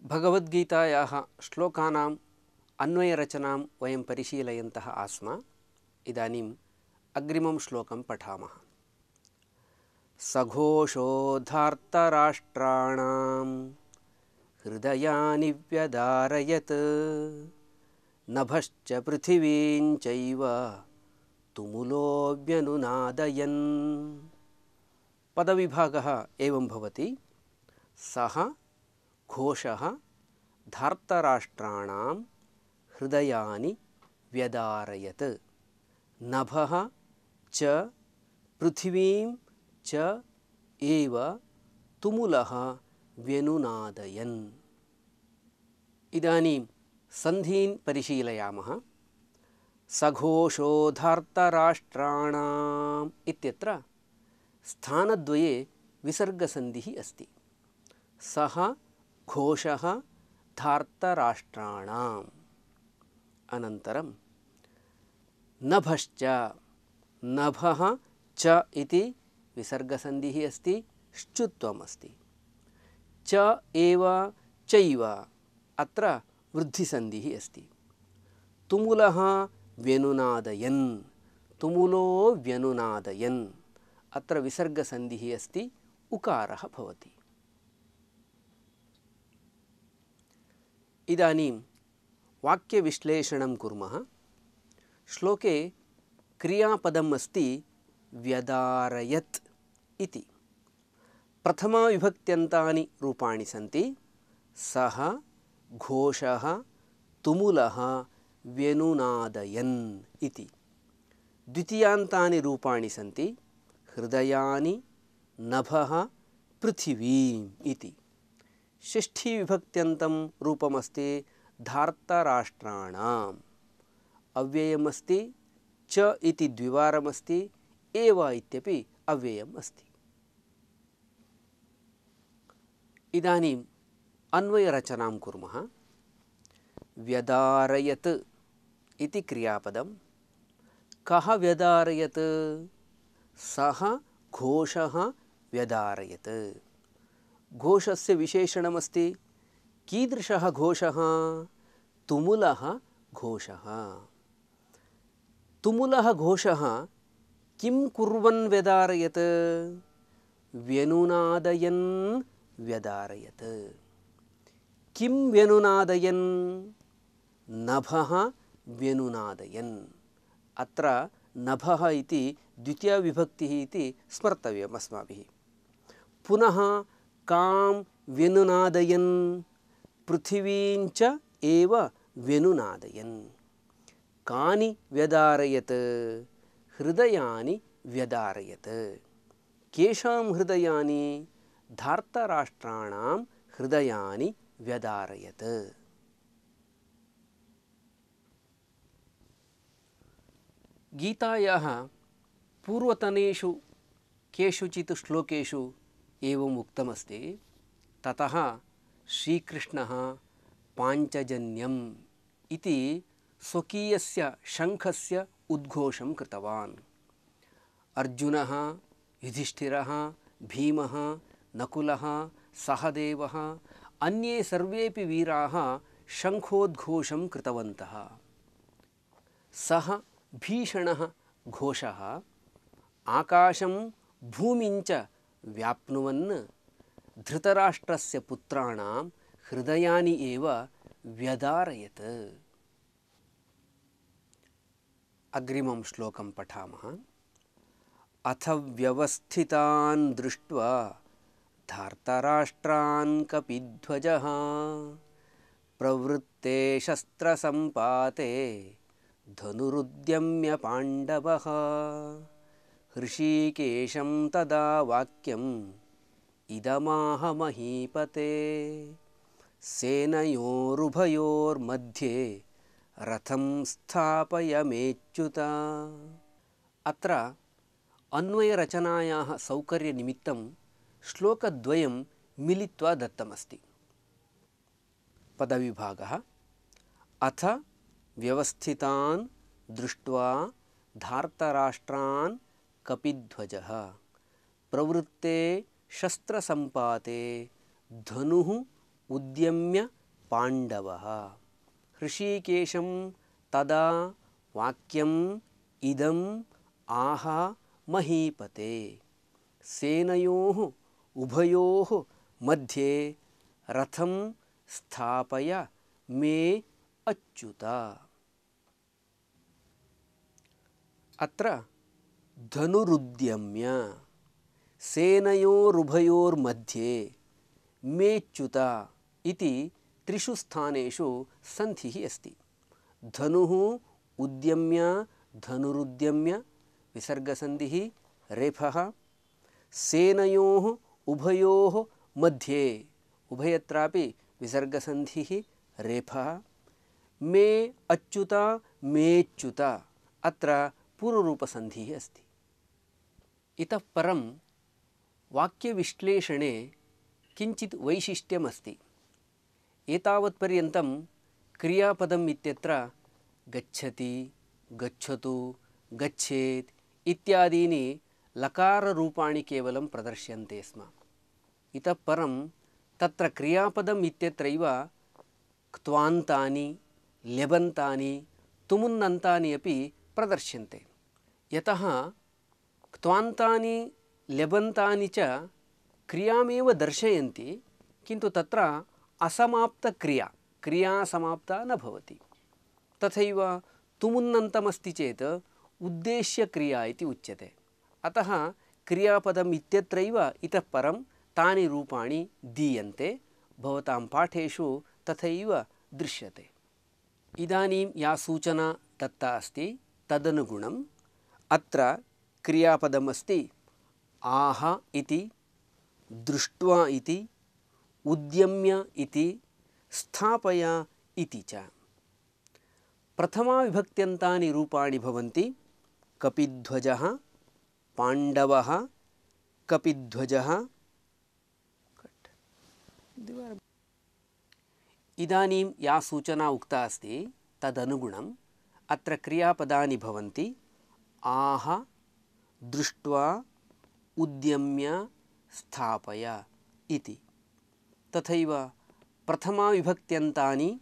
भगवद्गीतायाः श्लोकानाम् अन्वयरचनां वयं परिशीलयन्तः आस्म। इदानीम् अग्रिमं श्लोकं पठामः। सघोषोऽधार्तराष्ट्राणां हृदयानि व्यदारयत् नभश्च पृथिवीं चैव तुमुलोऽव्यनुनादयन्। पदविभागः एवं भवति। सः घोषः धार्तराष्ट्राणां हृदयानि व्यदारयत् नभः च पृथिवीं च एव तुमुलः व्यनुनादयन्। इदानीं सन्धीन् परिशीलयामः। सघोषो धार्तराष्ट्राणाम् इत्यत्र स्थानद्वये विसर्गसन्धिः अस्ति। सः घोषः धार्तराष्ट्राणाम्। अनन्तरं नभश्च, नभः च इति विसर्गसन्धिः अस्ति, श्चुत्वम् अस्ति। च एव चैव अत्र वृद्धिसन्धिः अस्ति। तुमुलः व्यनुनादयन्, तुमुलो व्यनुनादयन् अत्र विसर्गसन्धिः अस्ति, उकारः भवति। इदानीं वाक्यविश्लेषणं कुर्मः। श्लोके क्रियापदम् अस्ति व्यदारयत् इति। प्रथमाविभक्त्यन्तानि रूपाणि सन्ति। सः घोषः तुमुलः व्यनुनादयन् इति। द्वितीयान्तानि रूपाणि सन्ति। हृदयानि, नभः, पृथिवीम् इति। षष्ठीविभक्त्यन्तं रूपमस्ति धार्तराष्ट्राणाम्। अव्ययमस्ति, च इति द्विवारमस्ति, एव इत्यपि अव्ययम् अस्ति। इदानीम् अन्वयरचनां कुर्मः। व्यदारयत् इति क्रियापदं। कः व्यदारयत्? सः घोषः व्यदारयत्। घोषस्य विशेषणमस्ति। कीदृशः घोषः? तुमुलः घोषः। तुमुलः घोषः किं कुर्वन् व्यदारयत्? व्यनुनादयन् व्यदारयत्। किं व्यनुनादयन्? नभः व्यनुनादयन्। अत्र नभः इति द्वितीयाविभक्तिः इति स्मर्तव्यम् अस्माभिः। पुनः कां व्यनुनादयन्? पृथिवीं च एव व्यनुनादयन्। कानि व्यदारयत्? हृदयानि व्यदारयत्। केषां हृदयानि? धार्तराष्ट्राणां हृदयानि व्यदारयत्। गीतायाः पूर्वतनेषु केषुचित् श्लोकेषु एवम् उक्तमस्ति। ततः श्रीकृष्णः पाञ्चजन्यम् इति स्वकीयस्य शङ्खस्य उद्घोषं कृतवान्। अर्जुनः, युधिष्ठिरः, भीमः, नकुलः, सहदेवः, अन्ये सर्वेपि वीराः शङ्खोद्घोषं कृतवन्तः। सः भीषणः घोषः आकाशं भूमिं च व्याप्नुवन् धृतराष्ट्रस्य पुत्राणां हृदयानि एव व्यदारयत्। अग्रिमं श्लोकं पठामः। अथ व्यवस्थितान् दृष्ट्वा धार्तराष्ट्रान् कपिध्वजः प्रवृत्ते शस्त्रसम्पाते धनुरुद्यम्य पाण्डवः हृषीकेशं तदा वाक्यम् इदमाह महीपते सेनयोरुभयोर्मध्ये रथं स्थापयमेच्युत। अत्र अन्वयरचनायाः सौकर्यनिमित्तं श्लोकद्वयं मिलित्वा दत्तमस्ति। पदविभागः। अथ व्यवस्थितान् दृष्ट्वा धार्तराष्ट्रान् उद्यम्य पाण्डवः। ऋषिकेशं तदा वाक्यम् इदम् आह महीपते, सेनयोः उभयोः मध्ये रथं स्थापय मे अच्युत। अत्र धनुरुद्यम्य सेनयोरुभयोर्मध्ये मेच्युत इति त्रिषु स्थानेषु सन्धिः अस्ति। धनुः उद्यम्य, धनुरुद्यम्य विसर्गसन्धिः रेफः। सेनयोः उभयोः मध्ये, उभयत्रापि विसर्गसन्धिः रेफः। मे अच्युत मेच्युत अत्र पूर्वरूपसन्धिः अस्ति। इतः परं वाक्यविश्लेषणे किञ्चित् वैशिष्ट्यमस्ति। एतावत्पर्यन्तं क्रियापदम् इत्यत्र गच्छति, गच्छतु, गच्छेत् इत्यादीनि लकाररूपाणि केवलं प्रदर्श्यन्ते स्म। इतः परं तत्र क्रियापदम् इत्यत्रैव क्त्वान्तानि, ल्यबन्तानि, तुमुन्नन्तानि अपि प्रदर्श्यन्ते। यतः क्त्वान्तानि ल्यबन्तानि च क्रियामेव दर्शयन्ति, किन्तु तत्र असमाप्तक्रिया, क्रिया समाप्ता न भवति। तथैव तुमुन्नन्तमस्ति चेत् उद्देश्यक्रिया इति उच्यते। अतः क्रियापदम् इत्यत्रैव इतः परं तानि रूपाणि दीयन्ते। भवतां पाठेषु तथैव दृश्यते। इदानीं या सूचना दत्ता अस्ति तदनुगुणम् अत्र क्रियापदमस्ति आह इति, दृष्ट्वा इति, उद्यम्य इति, स्थापय इति च। प्रथमाविभक्त्यन्तानि रूपाणि भवन्ति कपिध्वजः, पाण्डवः, कपिध्वजः। इदानीं या सूचना उक्ता अस्ति तदनुगुणम् अत्र क्रियापदानि भवन्ति आह, दृष्ट्वा, उद्यम्य, स्थापय इति। तथैव प्रथमाविभक्त्यन्तानि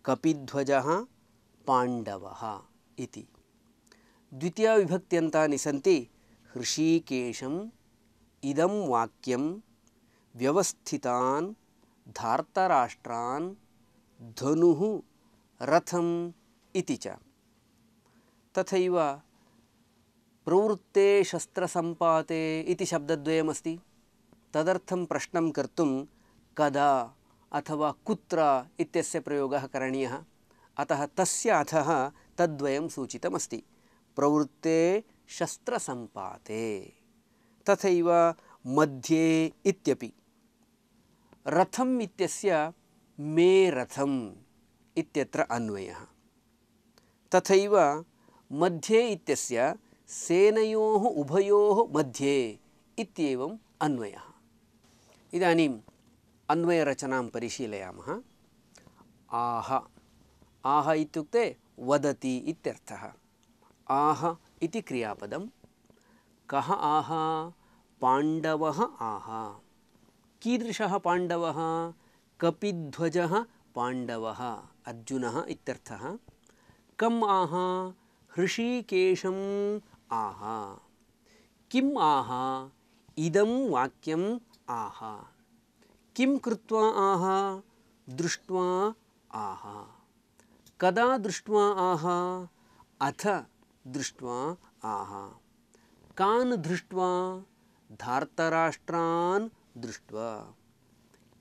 कपिध्वजः, पाण्डवः इति। द्वितीयाविभक्त्यन्तानि सन्ति ऋषिकेशम्, इदं वाक्यं, व्यवस्थितान्, धार्तराष्ट्रान्, धनुः, रथम् इति च। तथैव प्रवृत्ते शस्त्रसम्पाते इति शब्दद्वयमस्ति। तदर्थं प्रश्नं कर्तुं कदा अथवा कुत्र इत्यस्य प्रयोगः करणीयः। अतः तस्य अधः तद्वयं सूचितमस्ति, प्रवृत्ते शस्त्रसम्पाते। तथैव मध्ये इत्यपि। रथम् इत्यस्य मे रथम् इत्यत्र अन्वयः। तथैव मध्ये इत्यस्य सेनयोः उभयोः मध्ये इत्येवम् अन्वयः। इदानीम् अन्वयरचनां परिशीलयामः। आह, आह इत्युक्ते वदति इत्यर्थः। आह इति क्रियापदं। कः आह? पाण्डवः आह। कीदृशः पाण्डवः? कपिध्वजः पाण्डवः, अर्जुनः इत्यर्थः। कम् आह? ऋषिकेशम् आह। किम् आह? इदं वाक्यम् आह। किं कृत्वा आह? दृष्ट्वा आह। कदा दृष्ट्वा आह? अथ दृष्ट्वा आह। कान् दृष्ट्वा? धार्तराष्ट्रान् दृष्ट्वा।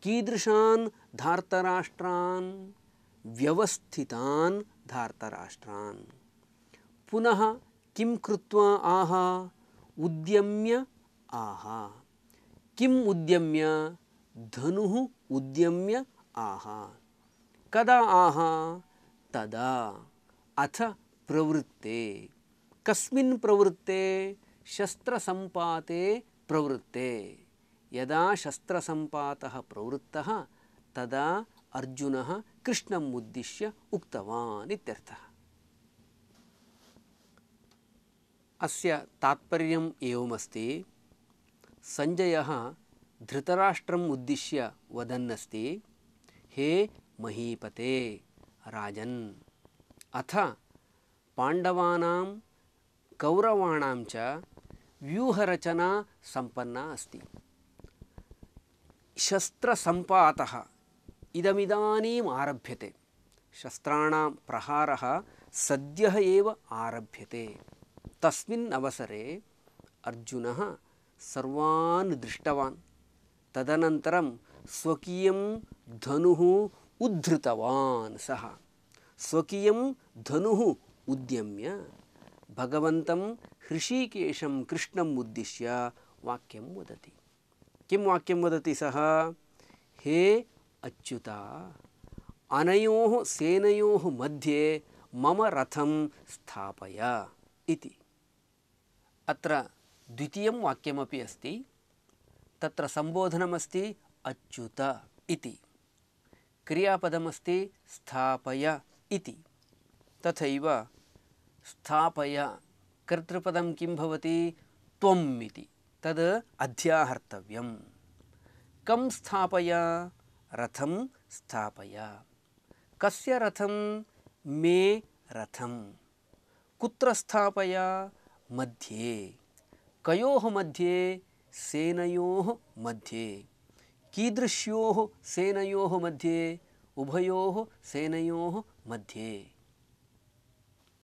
कीदृशान् धार्तराष्ट्रान्? व्यवस्थितान् धार्तराष्ट्रान्। पुनः किं कृत्वा आह? उद्यम्य आह। किम् उद्यम्य? धनुः उद्यम्य आह। कदा आह? तदा। अथ प्रवृत्ते। कस्मिन् प्रवृत्ते? शस्त्रसम्पाते प्रवृत्ते। यदा शस्त्रसम्पातः प्रवृत्तः तदा अर्जुनः कृष्णम् उद्दिश्य उक्तवान् इत्यर्थः। अस्य तात्पर्यम् एवमस्ति। सञ्जयः धृतराष्ट्रम् उद्दिश्य वदन्नस्ति, हे महीपते राजन् अथ पाण्डवानां कौरवाणां च व्यूहरचना सम्पन्ना अस्ति। शस्त्रसम्पातः इदमिदानीम् आरभ्यते। शस्त्राणां प्रहारः सद्यः एव आरभ्यते। तस्मिन् अवसरे अर्जुनः सर्वान् दृष्टवान्। तदनन्तरं स्वकीयं धनुः उद्धृतवान्। सः स्वकीयं धनुः उद्यम्य भगवन्तं हृषीकेशं कृष्णम् उद्दिश्य वाक्यं वदति। किं वाक्यं वदति सः? हे अच्युत, अनयोः सेनयोः मध्ये मम रथं स्थापय इति। अत्र द्वितीयं वाक्यमपि अस्ति। तत्र सम्बोधनमस्ति अच्युत इति, क्रियापदमस्ति स्थापय इति। तथैव स्थापय कर्तृपदं किं भवति? त्वम् इति। तद् अध्याहर्तव्यं। कं स्थापय? रथं स्थापय। कस्य रथं? मे रथं। कुत्र स्थापय? मध्ये। कयोः मध्ये? सेनयोः मध्ये। कीदृश्योः सेनयोः मध्ये? उभयोः सेनयोः मध्ये।